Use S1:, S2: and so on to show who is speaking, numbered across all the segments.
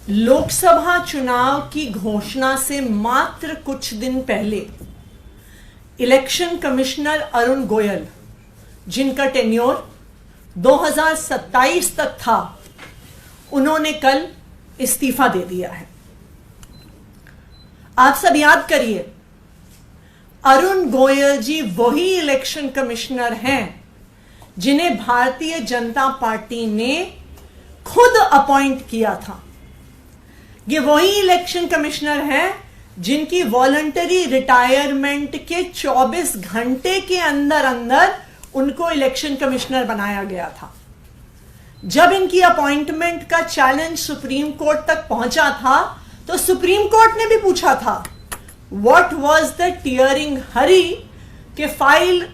S1: लोकसभा चुनाव की घोषणा से मात्र कुछ दिन पहले इलेक्शन कमिश्नर अरुण गोयल, जिनका टेन्योर 2027 तक था, उन्होंने कल इस्तीफा दे दिया है। आप सब याद करिए, अरुण गोयल जी वही इलेक्शन कमिश्नर हैं जिन्हें भारतीय जनता पार्टी ने खुद अपॉइंट किया था। ये वही इलेक्शन कमिश्नर हैं जिनकी वॉलंटरी रिटायरमेंट के 24 घंटे के अंदर अंदर उनको इलेक्शन कमिश्नर बनाया गया था। जब इनकी अपॉइंटमेंट का चैलेंज सुप्रीम कोर्ट तक पहुंचा था तो सुप्रीम कोर्ट ने भी पूछा था, व्हाट वाज द टीयरिंग हरी, कि फाइल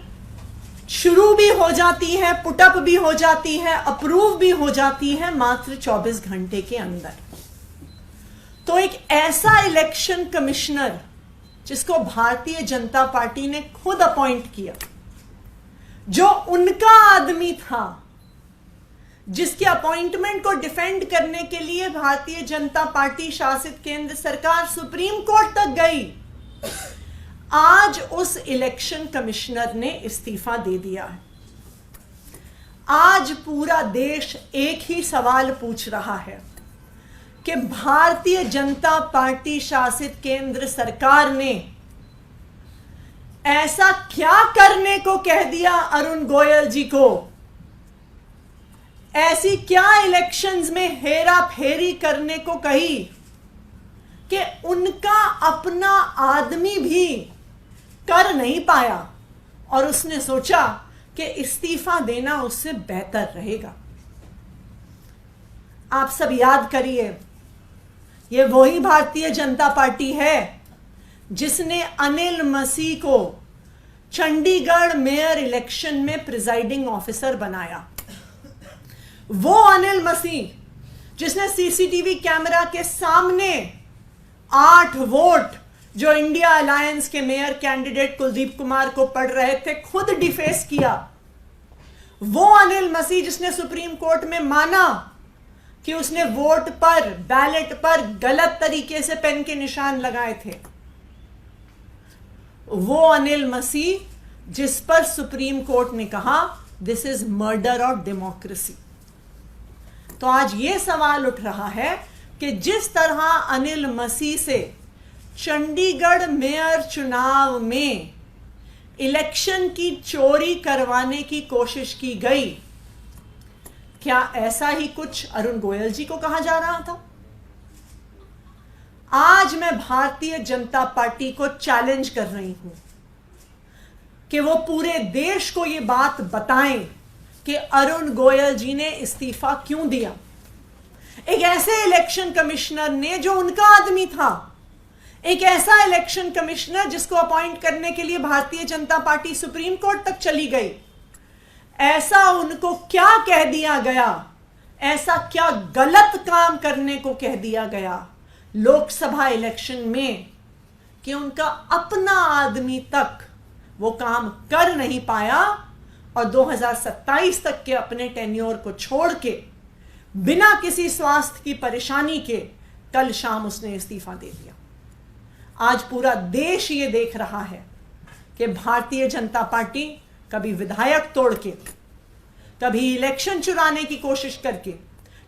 S1: शुरू भी हो जाती है, पुटअप भी हो जाती है, अप्रूव भी हो जाती है मात्र 24 घंटे के अंदर। तो एक ऐसा इलेक्शन कमिश्नर जिसको भारतीय जनता पार्टी ने खुद अपॉइंट किया, जो उनका आदमी था, जिसके अपॉइंटमेंट को डिफेंड करने के लिए भारतीय जनता पार्टी शासित केंद्र सरकार सुप्रीम कोर्ट तक गई, आज उस इलेक्शन कमिश्नर ने इस्तीफा दे दिया है। आज पूरा देश एक ही सवाल पूछ रहा है कि भारतीय जनता पार्टी शासित केंद्र सरकार ने ऐसा क्या करने को कह दिया अरुण गोयल जी को, ऐसी क्या इलेक्शंस में हेरा फेरी करने को कही कि उनका अपना आदमी भी कर नहीं पाया और उसने सोचा कि इस्तीफा देना उससे बेहतर रहेगा। आप सब याद करिए, ये वही भारतीय जनता पार्टी है जिसने अनिल मसीह को चंडीगढ़ मेयर इलेक्शन में प्रिजाइडिंग ऑफिसर बनाया। वो अनिल मसीह जिसने सीसीटीवी कैमरा के सामने 8 वोट जो इंडिया अलायंस के मेयर कैंडिडेट कुलदीप कुमार को पड़ रहे थे खुद डिफेस किया। वो अनिल मसीह जिसने सुप्रीम कोर्ट में माना कि उसने वोट पर, बैलेट पर गलत तरीके से पेन के निशान लगाए थे। वो अनिल मसीह जिस पर सुप्रीम कोर्ट ने कहा this is murder of democracy. तो आज ये सवाल उठ रहा है कि जिस तरह अनिल मसीह से चंडीगढ़ मेयर चुनाव में इलेक्शन की चोरी करवाने की कोशिश की गई, क्या ऐसा ही कुछ अरुण गोयल जी को कहा जा रहा था? आज मैं भारतीय जनता पार्टी को चैलेंज कर रही हूं कि वो पूरे देश को ये बात बताएं कि अरुण गोयल जी ने इस्तीफा क्यों दिया। एक ऐसे इलेक्शन कमिश्नर ने जो उनका आदमी था, एक ऐसा इलेक्शन कमिश्नर जिसको अपॉइंट करने के लिए Bharatiya Janata party supreme court तक चली गई, ऐसा उनको क्या कह दिया गया, ऐसा क्या गलत काम करने को कह दिया गया लोकसभा इलेक्शन में कि उनका अपना आदमी तक वो काम कर नहीं पाया और 2027 तक के अपने टेन्योर को छोड़ के बिना किसी स्वास्थ्य की परेशानी के कल शाम उसने इस्तीफा दे दिया। आज पूरा देश ये देख रहा है कि भारतीय जनता पार्टी कभी विधायक तोड़ के, कभी इलेक्शन चुराने की कोशिश करके,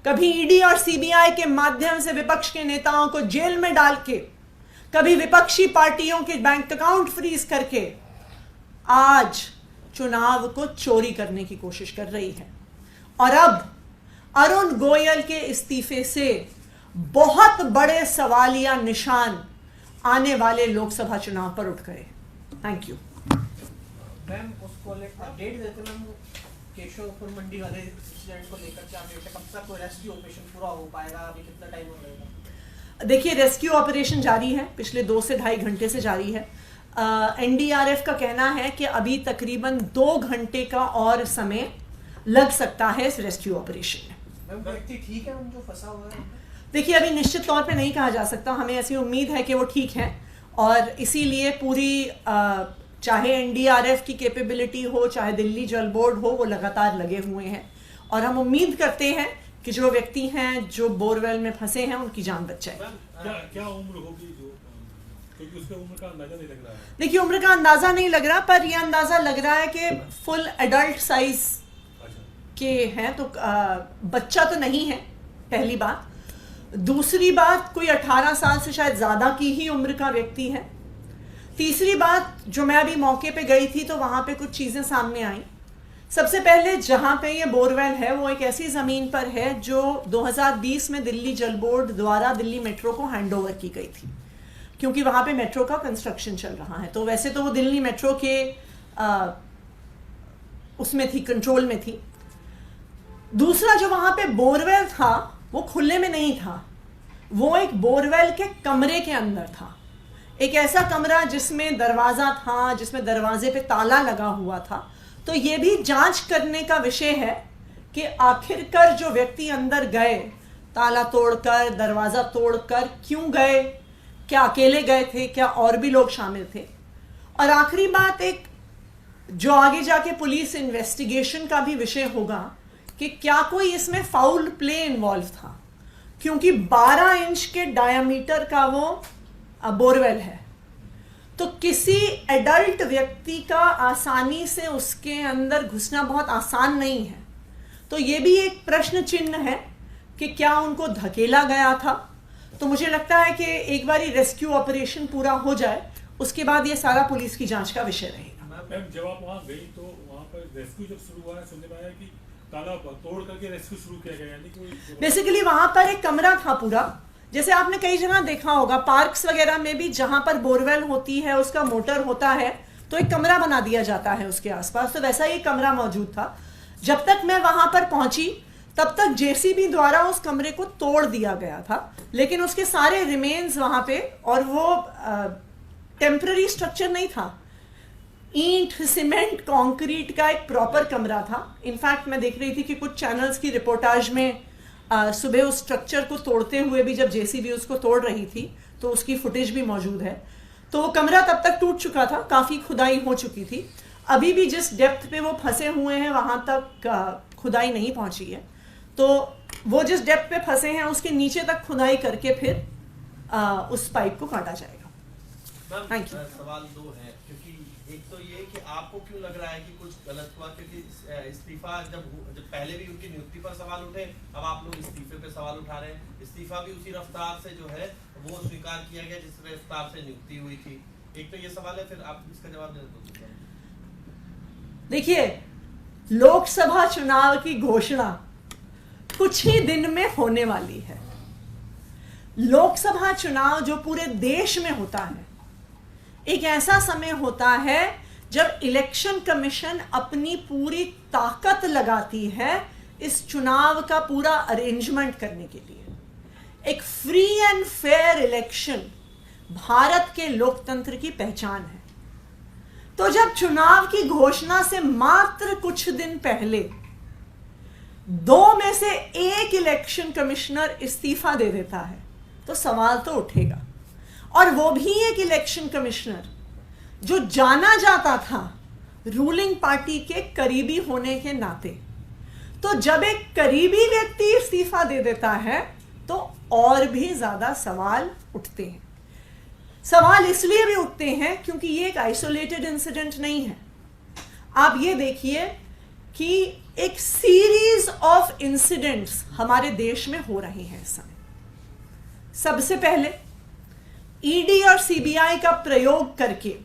S1: कभी ईडी और सीबीआई के माध्यम से विपक्ष के नेताओं को जेल में डाल के, कभी विपक्षी पार्टियों के बैंक अकाउंट फ्रीज करके आज चुनाव को चोरी करने की कोशिश कर रही है। और अब अरुण गोयल के इस्तीफे से बहुत बड़े सवालिया निशान आने वाले लोकसभा चुनाव पर उठ गए। Thank you
S2: ma'am. उसको अपडेट देते मैम, केशवपुर मंडी वाले इंसिडेंट को लेकर क्या अपडेट है? कब तक कोई रेस्क्यू ऑपरेशन पूरा हो पाएगा? अभी कितना टाइम हो जाएगा?
S1: देखिए, रेस्क्यू ऑपरेशन जारी है, पिछले 2 से ढाई घंटे से जारी है। एनडीआरएफ का कहना है कि अभी तकरीबन 2 घंटे का और समय लग सकता है इस रेस्क्यू ऑपरेशन में।
S2: मैम, व्यक्ति ठीक है जो फंसा हुआ है?
S1: देखिए, अभी निश्चित तौर पे नहीं कहा जा सकता। हमें ऐसी उम्मीद है कि वो ठीक है और इसीलिए पूरी चाहे एनडीआरएफ की कैपेबिलिटी हो, चाहे दिल्ली जल बोर्ड हो, वो लगातार लगे हुए हैं और हम उम्मीद करते हैं कि जो व्यक्ति हैं जो बोरवेल में फंसे हैं उनकी जान बच जाए।
S3: क्या उम्र होगी जो, क्योंकि उसका उम्र का अंदाजा नहीं लग रहा है।
S1: देखिए उम्र का अंदाजा नहीं लग रहा, पर यह अंदाजा लग रहा है कि फुल एडल्ट साइज के हैं, तो बच्चा तो नहीं है, पहली बात। दूसरी बात, कोई 18 साल से शायद ज़्यादा की ही उम्र का व्यक्ति है। तीसरी बात, जो मैं अभी मौके पे गई थी तो वहाँ पे कुछ चीज़ें सामने आई। सबसे पहले जहाँ पे ये बोरवेल है वो एक ऐसी ज़मीन पर है जो 2020 में दिल्ली जल बोर्ड द्वारा दिल्ली मेट्रो को हैंडओवर की गई थी, क्योंकि वहाँ पे मेट्रो का कंस्ट्रक्शन चल रहा है। तो वैसे तो वो दिल्ली मेट्रो के उसमें थी, कंट्रोल में थी। दूसरा, जो वहाँ पे बोरवेल था वो खुले में नहीं था, वो एक बोरवेल के कमरे के अंदर था। एक ऐसा कमरा जिसमें दरवाज़ा था, जिसमें दरवाजे पे ताला लगा हुआ था। तो ये भी जांच करने का विषय है कि आखिरकार जो व्यक्ति अंदर गए, ताला तोड़कर, दरवाज़ा तोड़कर क्यों गए, क्या अकेले गए थे, क्या और भी लोग शामिल थे। और आखिरी बात, एक जो आगे जाके पुलिस इन्वेस्टिगेशन का भी विषय होगा कि क्या कोई इसमें फाउल प्ले इन्वॉल्व था, क्योंकि 12 इंच के डायामीटर का वो बोरवेल है। तो किसी एडल्ट व्यक्ति का आसानी से उसके अंदर घुसना बहुत आसान नहीं है। तो ये भी एक प्रश्न चिन्ह है कि क्या उनको धकेला गया था। तो मुझे लगता है कि एक बार रेस्क्यू ऑपरेशन पूरा हो जाए उसके बाद ये सारा पुलिस की जांच का विषय रहेगा।
S3: मैम, जब आप वहाँ गई तो वहाँ पर रेस्क्यू जब शुरू हुआ है, सुनने में आया कि ताला तोड़ करके रेस्क्यू शुरू किया गया, यानी कोई
S1: बेसिकली वहां पर एक कमरा था पूरा, जैसे आपने कई जगह देखा होगा पार्क्स वगैरह में भी, जहां पर बोरवेल होती है उसका मोटर होता है तो एक कमरा बना दिया जाता है उसके आसपास। तो वैसा ही कमरा मौजूद था। जब तक मैं वहां पर पहुंची तब तक जेसीबी द्वारा उस कमरे को तोड़ दिया गया था, लेकिन उसके सारे रिमेन्स वहां पे, और वो टेम्पररी स्ट्रक्चर नहीं था, ईंट, सीमेंट, कंक्रीट का एक प्रॉपर कमरा था। इनफैक्ट मैं देख रही थी कि कुछ चैनल्स की रिपोर्टाज में सुबह उस स्ट्रक्चर को तोड़ते हुए भी, जब जेसीबी उसको तोड़ रही थी तो उसकी फुटेज भी मौजूद है। तो वो कमरा तब तक टूट चुका था, काफ़ी खुदाई हो चुकी थी। अभी भी जिस डेप्थ पे वो फंसे हुए हैं वहां तक खुदाई नहीं पहुंची है। तो वो जिस डेप्थ पे फंसे हैं उसके नीचे तक खुदाई करके फिर उस पाइप को काटा जाएगा। Thank you.
S4: सवाल दो है, क्योंकि एक तो ये कि आपको क्यों लग रहा है कि कुछ गलत हुआ, क्योंकि इस्तीफा जब पहले भी उनकी नियुक्ति पर सवाल उठे, अब आप लोग इस्तीफे पे सवाल उठा रहे हैं। इस्तीफा भी उसी रफ्तार से जो है वो स्वीकार किया गया जिस रफ्तार से नियुक्ति हुई थी। एक तो ये सवाल है, फिर आप इसका जवाब दे दो।
S1: देखिए, लोकसभा चुनाव की घोषणा कुछ ही दिन में होने वाली है। लोकसभा चुनाव जो पूरे देश में होता है, एक ऐसा समय होता है जब इलेक्शन कमीशन अपनी पूरी ताकत लगाती है इस चुनाव का पूरा अरेंजमेंट करने के लिए। एक free and fair election Bharat के लोकतंत्र की पहचान है। तो जब चुनाव की घोषणा से मात्र कुछ दिन पहले 2 में से 1 इलेक्शन कमिश्नर इस्तीफा दे देता है तो सवाल तो उठेगा। और वो भी एक इलेक्शन कमिश्नर जो जाना जाता था रूलिंग पार्टी के करीबी होने के नाते। तो जब एक करीबी व्यक्ति इस्तीफा दे देता है तो और भी ज्यादा सवाल उठते हैं। सवाल इसलिए भी उठते हैं क्योंकि ये एक आइसोलेटेड इंसिडेंट नहीं है। आप ये देखिए कि एक सीरीज ऑफ इंसिडेंट्स हमारे देश में हो रहे हैं इस समय। सबसे पहले ईडी और सीबीआई का प्रयोग करके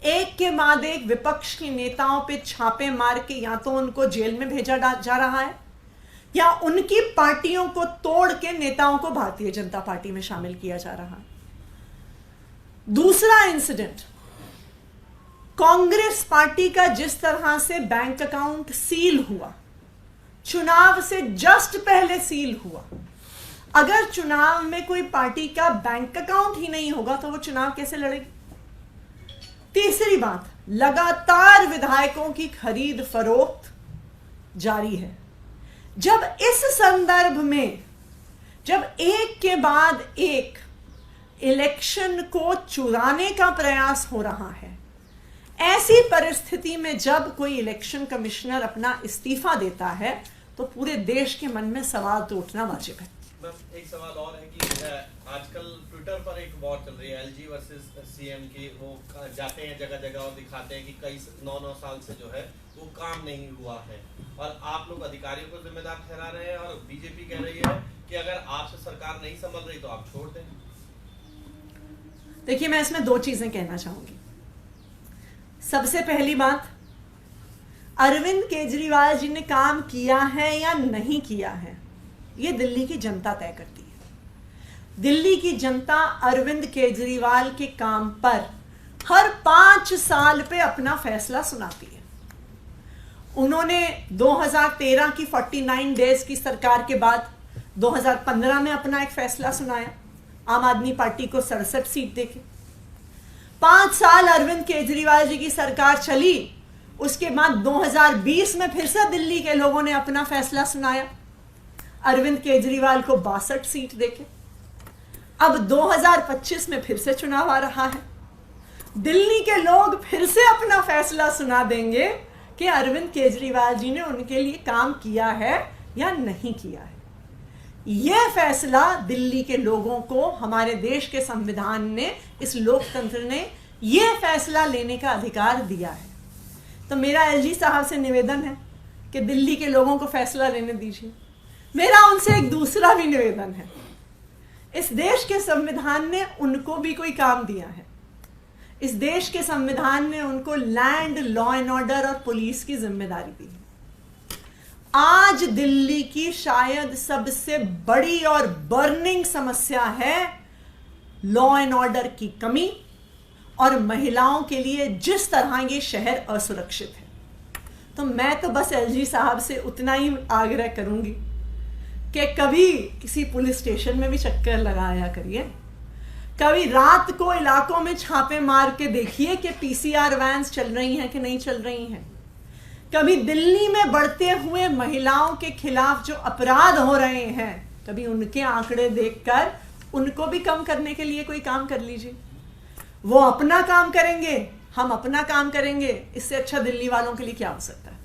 S1: एक के बाद एक विपक्ष के नेताओं पे छापे मार के या तो उनको जेल में भेजा जा रहा है या उनकी पार्टियों को तोड़ के नेताओं को भारतीय जनता पार्टी में शामिल किया जा रहा है। दूसरा इंसिडेंट, कांग्रेस पार्टी का जिस तरह से बैंक अकाउंट सील हुआ, चुनाव से जस्ट पहले सील हुआ। अगर चुनाव में कोई पार्टी का बैंक अकाउंट ही नहीं होगा तो वो चुनाव कैसे लड़ेगी। तीसरी बात, लगातार विधायकों की खरीद फरोख्त जारी है। जब इस संदर्भ में जब एक के बाद एक इलेक्शन को चुराने का प्रयास हो रहा है, ऐसी परिस्थिति में जब कोई इलेक्शन कमिश्नर अपना इस्तीफा देता है तो पूरे देश के मन में सवाल तो उठना वाजिब है।
S4: मैम एक सवाल और है कि आजकल ट्विटर पर एक वॉर चल रही है एलजी वर्सेस सीएम की। वो जाते हैं जगह जगह और दिखाते हैं कि कई 9 साल से जो है वो काम नहीं हुआ है, और आप लोग अधिकारियों को जिम्मेदार ठहरा रहे हैं, और बीजेपी कह रही है कि अगर आपसे सरकार नहीं संभल रही तो आप छोड़ दें।
S1: देखिए, मैं इसमें 2 चीजें कहना चाहूंगी। सबसे पहली बात, अरविंद केजरीवाल जी ने काम किया है या नहीं किया है, ये दिल्ली की जनता तय करती है। दिल्ली की जनता अरविंद केजरीवाल के काम पर हर 5 साल पे अपना फैसला सुनाती है। उन्होंने 2013 की 49 डेज की सरकार के बाद 2015 में अपना एक फैसला सुनाया, आम आदमी पार्टी को 67 सीट देके। 5 साल अरविंद केजरीवाल जी की सरकार चली, उसके बाद 2020 में फिर से दिल्ली के लोगों ने अपना फैसला सुनाया, अरविंद केजरीवाल को 62 सीट देके। अब 2025 में फिर से चुनाव आ रहा है, दिल्ली के लोग फिर से अपना फैसला सुना देंगे कि अरविंद केजरीवाल जी ने उनके लिए काम किया है या नहीं किया है। यह फैसला दिल्ली के लोगों को, हमारे देश के संविधान ने, इस लोकतंत्र ने यह फैसला लेने का अधिकार दिया है। तो मेरा एलजी साहब से निवेदन है कि दिल्ली के लोगों को फैसला लेने दीजिए। मेरा उनसे एक दूसरा भी निवेदन है, इस देश के संविधान ने उनको भी कोई काम दिया है। इस देश के संविधान ने उनको लैंड, लॉ एंड ऑर्डर और पुलिस की जिम्मेदारी दी है। आज दिल्ली की शायद सबसे बड़ी और बर्निंग समस्या है लॉ एंड ऑर्डर की कमी, और महिलाओं के लिए जिस तरह ये शहर असुरक्षित है। तो मैं तो बस एलजी साहब से उतना ही आग्रह करूंगी कि कभी किसी पुलिस स्टेशन में भी चक्कर लगाया करिए, कभी रात को इलाकों में छापे मार के देखिए कि पीसीआर वैन्स चल रही हैं कि नहीं चल रही हैं। कभी दिल्ली में बढ़ते हुए महिलाओं के खिलाफ जो अपराध हो रहे हैं, कभी उनके आंकड़े देखकर उनको भी कम करने के लिए कोई काम कर लीजिए। वो अपना काम करेंगे, हम अपना काम करेंगे, इससे अच्छा दिल्ली वालों के लिए क्या हो सकता है।